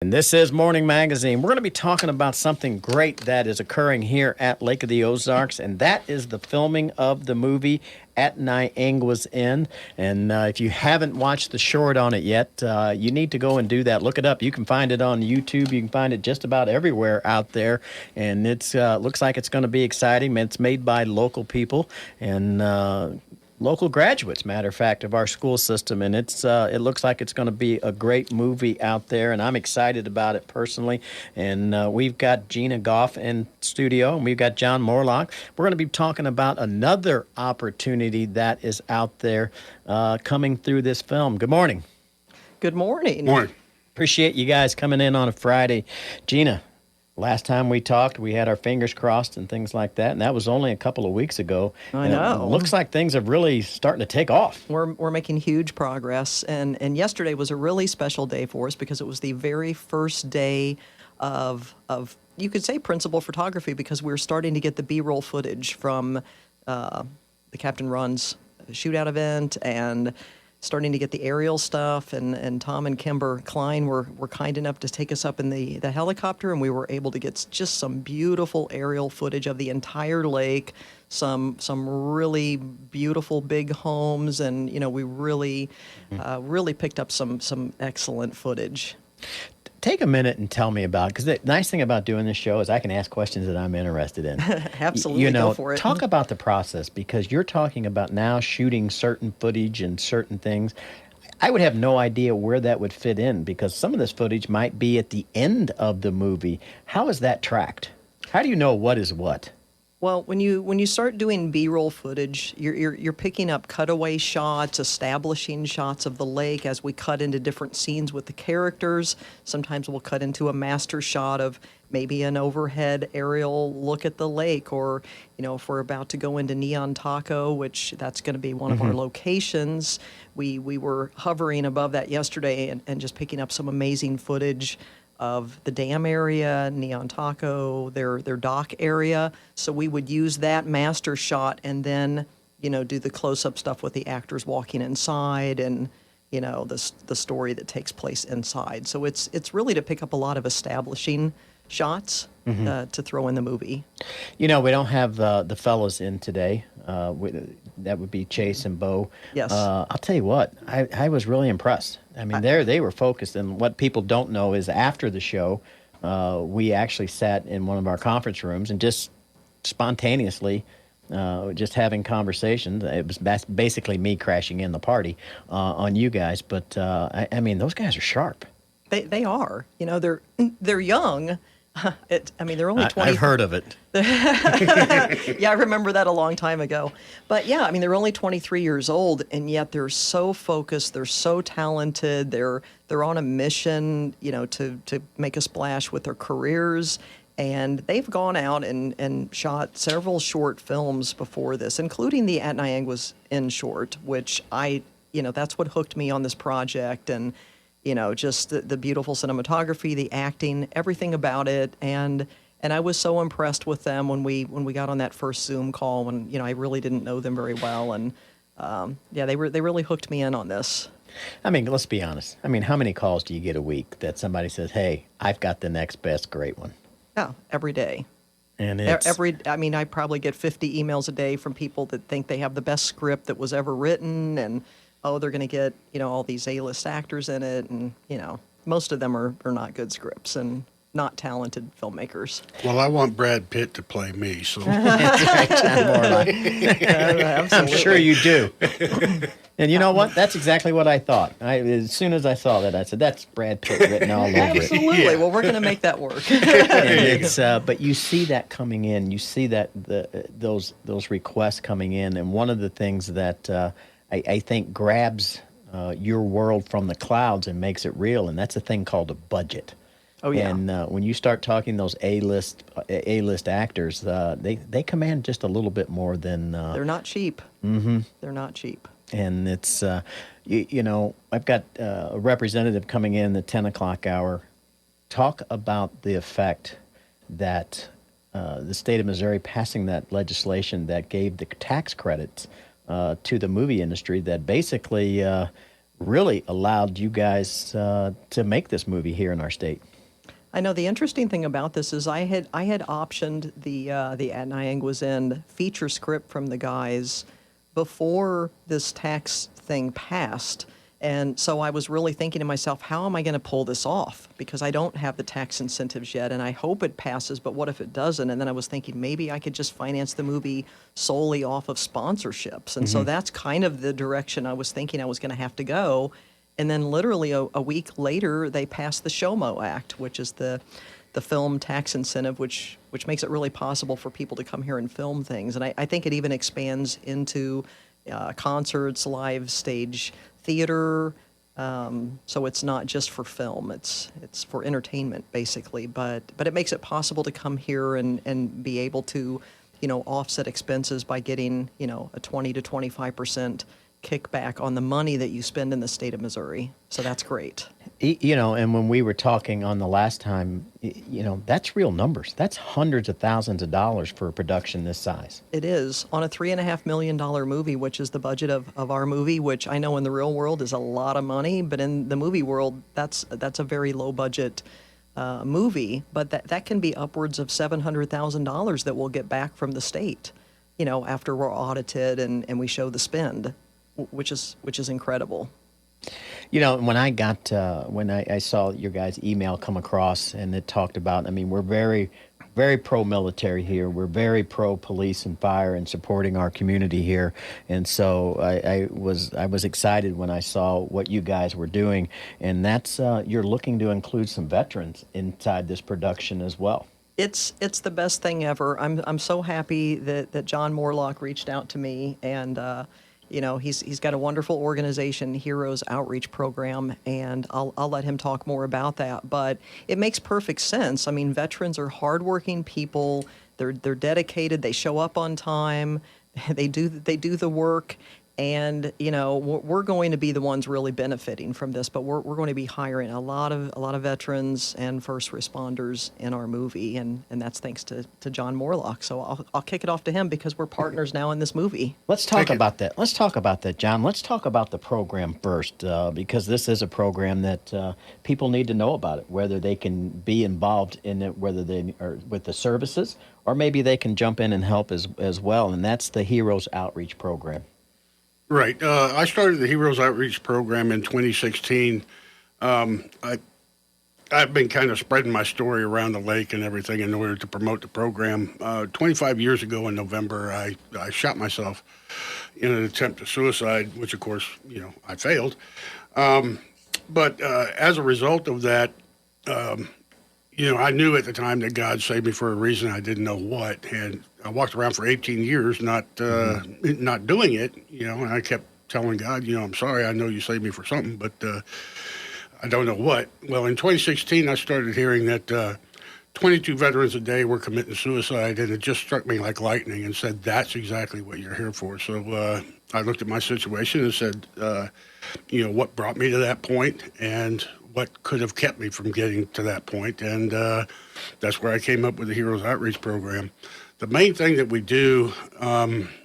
And this is Morning Magazine. We're going to be talking about something great that is occurring here at Lake of the Ozarks, and that is the filming of the movie at Niangua's Inn. And if you haven't watched the short on it yet, you need to go and do that. Look it up. You can find it on YouTube. You can find it just about everywhere out there. And it looks like it's going to be exciting. It's made by local people and local graduates, matter of fact, of our school system, and it looks like it's going to be a great movie out there, and I'm excited about it personally. And we've got Gina Goff in studio, and we've got John Morlock. We're going to be talking about another opportunity that is out there coming through this film. Good morning. Good morning. Morning. Appreciate you guys coming in on a Friday. Gina, last time we talked, we had our fingers crossed and things like that, and that was only a couple of weeks ago. I know. It looks like things are really starting to take off. We're making huge progress, and yesterday was a really special day for us because it was the very first day of you could say principal photography, because we were starting to get the B-roll footage from the Captain Run's shootout event and starting to get the aerial stuff, and Tom and Kimber Klein were kind enough to take us up in the helicopter, and we were able to get just some beautiful aerial footage of the entire lake, some really beautiful big homes, and we really picked up some excellent footage. Take a minute and tell me about, because the nice thing about doing this show is I can ask questions that I'm interested in. Absolutely, go for it. Talk about the process, because you're talking about now shooting certain footage and certain things. I would have no idea where that would fit in, because some of this footage might be at the end of the movie. How is that tracked? How do you know what is what? Well, when you start doing B-roll footage, you're picking up cutaway shots, establishing shots of the lake as we cut into different scenes with the characters. Sometimes we'll cut into a master shot of maybe an overhead aerial look at the lake, or if we're about to go into Neon Taco, which that's going to be one of our locations. We were hovering above that yesterday and just picking up some amazing footage of the dam area, Neon Taco, their dock area. So we would use that master shot and then, do the close-up stuff with the actors walking inside and, the story that takes place inside. So it's really to pick up a lot of establishing shots to throw in the movie. We don't have the fellas in today. That would be Chase and Bo. Yes. I'll tell you what, I was really impressed. I mean, they were focused, and what people don't know is after the show, we actually sat in one of our conference rooms and just spontaneously just having conversations. It was basically me crashing in the party on you guys, but I mean, those guys are sharp. They are. They're young. They're only 20. I've heard of it. Yeah, I remember that a long time ago. But yeah, they're only 23 years old, and yet they're so focused. They're so talented. They're on a mission, to make a splash with their careers. And they've gone out and shot several short films before this, including the At Niangua's Inn short, which that's what hooked me on this project. And just the beautiful cinematography, the acting, everything about it, and I was so impressed with them when we got on that first Zoom call when I really didn't know them very well, and they really hooked me in on this. Let's be honest. How many calls do you get a week that somebody says, "Hey, I've got the next best great one"? Yeah, every day. And it's I probably get 50 emails a day from people that think they have the best script that was ever written, and they're going to get, all these A-list actors in it. And, most of them are not good scripts and not talented filmmakers. Well, I want Brad Pitt to play me, so. That's right, John Morlock. I'm sure you do. And you know what? That's exactly what I thought. As soon as I saw that, I said, that's Brad Pitt written all over it. Absolutely. Yeah. Well, we're going to make that work. And but you see that coming in. You see that those requests coming in. And one of the things that I think grabs your world from the clouds and makes it real, and that's a thing called a budget. Oh yeah. And when you start talking those A-list actors, they command just a little bit more than. They're not cheap. Mm-hmm. They're not cheap. And it's I've got a representative coming in the 10 o'clock hour. Talk about the effect that the state of Missouri passing that legislation that gave the tax credits to the movie industry that basically really allowed you guys to make this movie here in our state. I know the interesting thing about this is I had optioned the At Niangua's End feature script from the guys before this tax thing passed. And so I was really thinking to myself, how am I going to pull this off? Because I don't have the tax incentives yet, and I hope it passes, but what if it doesn't? And then I was thinking maybe I could just finance the movie solely off of sponsorships. And so that's kind of the direction I was thinking I was going to have to go. And then literally a week later, they passed the SHOMO Act, which is the film tax incentive, which makes it really possible for people to come here and film things. And I think it even expands into concerts, live stage theater. So it's not just for film; it's for entertainment, basically. But it makes it possible to come here and be able to, offset expenses by getting, a 20 to 25% kickback on the money that you spend in the state of Missouri. So that's great. And when we were talking on the last time, that's real numbers. That's hundreds of thousands of dollars for a production this size. It is on a $3.5 million movie, which is the budget of our movie, which I know in the real world is a lot of money, but in the movie world, that's a very low budget movie. But that can be upwards of $700,000 that we'll get back from the state, after we're audited and we show the spend, which is incredible. When I saw your guys' email come across and it talked about, we're very, very pro-military here. We're very pro-police and fire and supporting our community here. And so I was excited when I saw what you guys were doing. And that's, you're looking to include some veterans inside this production as well. It's the best thing ever. I'm so happy that John Morlock reached out to me, and he's got a wonderful organization, Heroes Outreach Program, and I'll let him talk more about that. But it makes perfect sense. Veterans are hardworking people. They're dedicated. They show up on time. They do the work. And we're going to be the ones really benefiting from this, but we're going to be hiring a lot of veterans and first responders in our movie, and that's thanks to John Morlock. So I'll kick it off to him because we're partners now in this movie. Let's talk about that. Let's talk about that, John. Let's talk about the program first, because this is a program that people need to know about it, whether they can be involved in it, whether they are with the services, or maybe they can jump in and help as well. And that's the Heroes Outreach Program. Right. I started the Heroes Outreach Program in 2016. I've been kind of spreading my story around the lake and everything in order to promote the program. 25 years ago in November, I shot myself in an attempt at suicide, which, of course, I failed. But as a result of that, I knew at the time that God saved me for a reason. I didn't know what. And I walked around for 18 years not doing it, and I kept telling God, I'm sorry, I know you saved me for something, but I don't know what. Well, in 2016, I started hearing that 22 veterans a day were committing suicide, and it just struck me like lightning and said, that's exactly what you're here for. So I looked at my situation and said, what brought me to that point and what could have kept me from getting to that point. And that's where I came up with the Heroes Outreach Program. The main thing that we do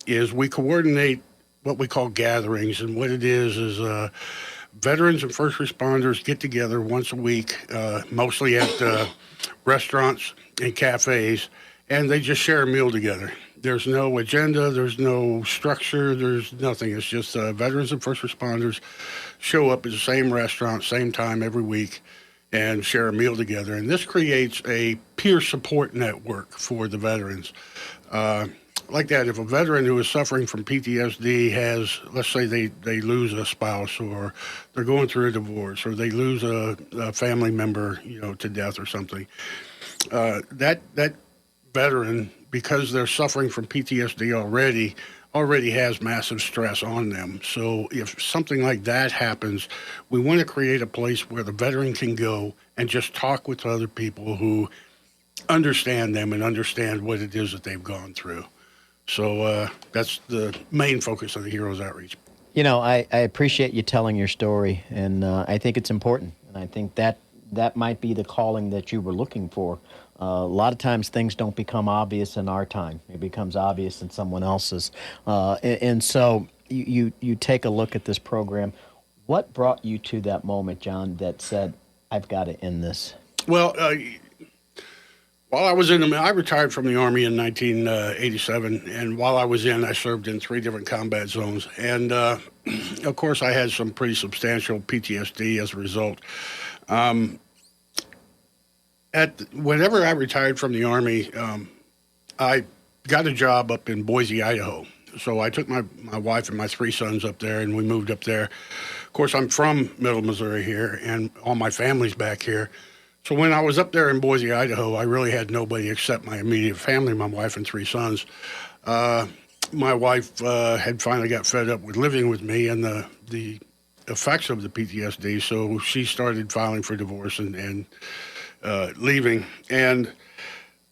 is we coordinate what we call gatherings. And what it is veterans and first responders get together once a week, mostly at restaurants and cafes, and they just share a meal together. There's no agenda, there's no structure, there's nothing. It's just veterans and first responders show up at the same restaurant, same time every week, and share a meal together. And this creates a peer support network for the veterans. Like that, if a veteran who is suffering from PTSD has, let's say they lose a spouse, or they're going through a divorce, or they lose a family member, to death or something, that veteran, because they're suffering from PTSD already has massive stress on them. So if something like that happens, we want to create a place where the veteran can go and just talk with other people who understand them and understand what it is that they've gone through. So that's the main focus of the Heroes Outreach. I appreciate you telling your story, and I think it's important. And I think that might be the calling that you were looking for. A lot of times things don't become obvious in our time. It becomes obvious in someone else's. And so you take a look at this program. What brought you to that moment, John, that said, I've got to end this? Well, while I was in the, I retired from the Army in 1987, and while I was in, I served in 3 different combat zones, and of course, I had some pretty substantial PTSD as a result. Whenever I retired from the Army, I got a job up in Boise, Idaho. So I took my wife and my 3 sons up there, and we moved up there. Of course, I'm from Middle Missouri here, and all my family's back here. So when I was up there in Boise, Idaho, I really had nobody except my immediate family, my wife and 3 sons. My wife had finally got fed up with living with me and the effects of the PTSD, so she started filing for divorce and leaving. And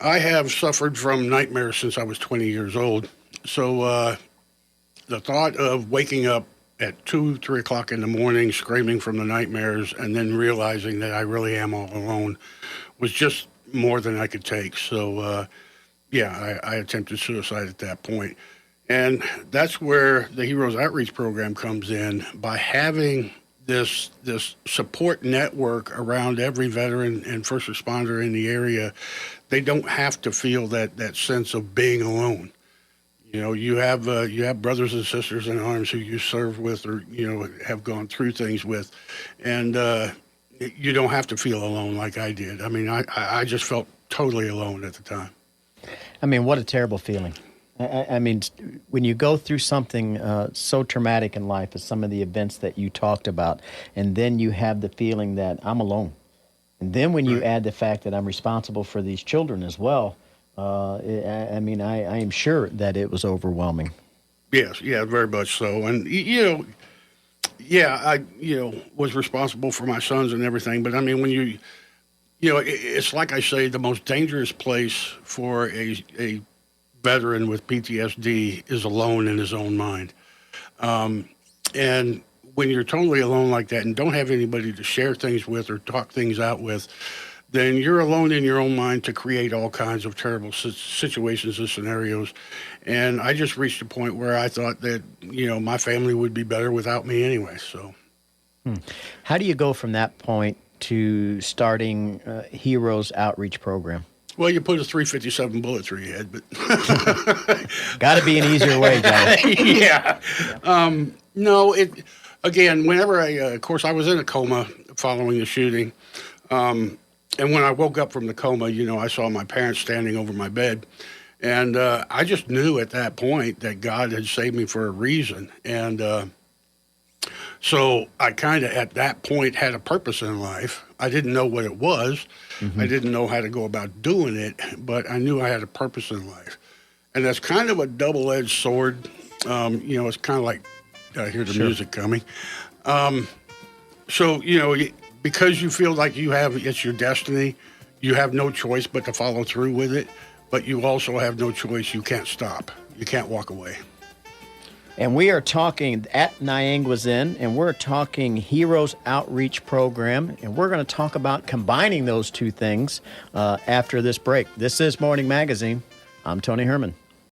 I have suffered from nightmares since I was 20 years old. So the thought of waking up at 2, 3 o'clock in the morning, screaming from the nightmares, and then realizing that I really am all alone was just more than I could take. So, I attempted suicide at that point. And that's where the Heroes Outreach Program comes in, by having this support network around every veteran and first responder in the area. They don't have to feel that sense of being alone. You know, you have brothers and sisters in arms who you serve with, or have gone through things with, and you don't have to feel alone like I did. I mean, I just felt totally alone at the time. I mean, what a terrible feeling. I mean, when you go through something so traumatic in life as some of the events that you talked about, and then you have the feeling that I'm alone, and then when you add the fact that I'm responsible for these children as well. I mean, I am sure that it was overwhelming. Yes, yeah, very much so. And, I, was responsible for my sons and everything. But, I mean, when it's like I say, the most dangerous place for a veteran with PTSD is alone in his own mind. And when you're totally alone like that and don't have anybody to share things with or talk things out with, then you're alone in your own mind to create all kinds of terrible situations and scenarios. And I just reached a point where I thought that, my family would be better without me anyway. So, How do you go from that point to starting Heroes Outreach Program? Well, you put a 357 bullet through your head, but got to be an easier way, John. Yeah. No, again, whenever of course, I was in a coma following the shooting. And when I woke up from the coma, I saw my parents standing over my bed. And I just knew at that point that God had saved me for a reason. And so I kind of, at that point, had a purpose in life. I didn't know what it was. Mm-hmm. I didn't know how to go about doing it, but I knew I had a purpose in life. And that's kind of a double-edged sword. It's kind of like, I hear the music coming. Because you feel like it's your destiny, you have no choice but to follow through with it, but you also have no choice. You can't stop. You can't walk away. And we are talking at Niangua's Inn, and we're talking Heroes Outreach Program, and we're going to talk about combining those two things after this break. This is Morning Magazine. I'm Tony Herman.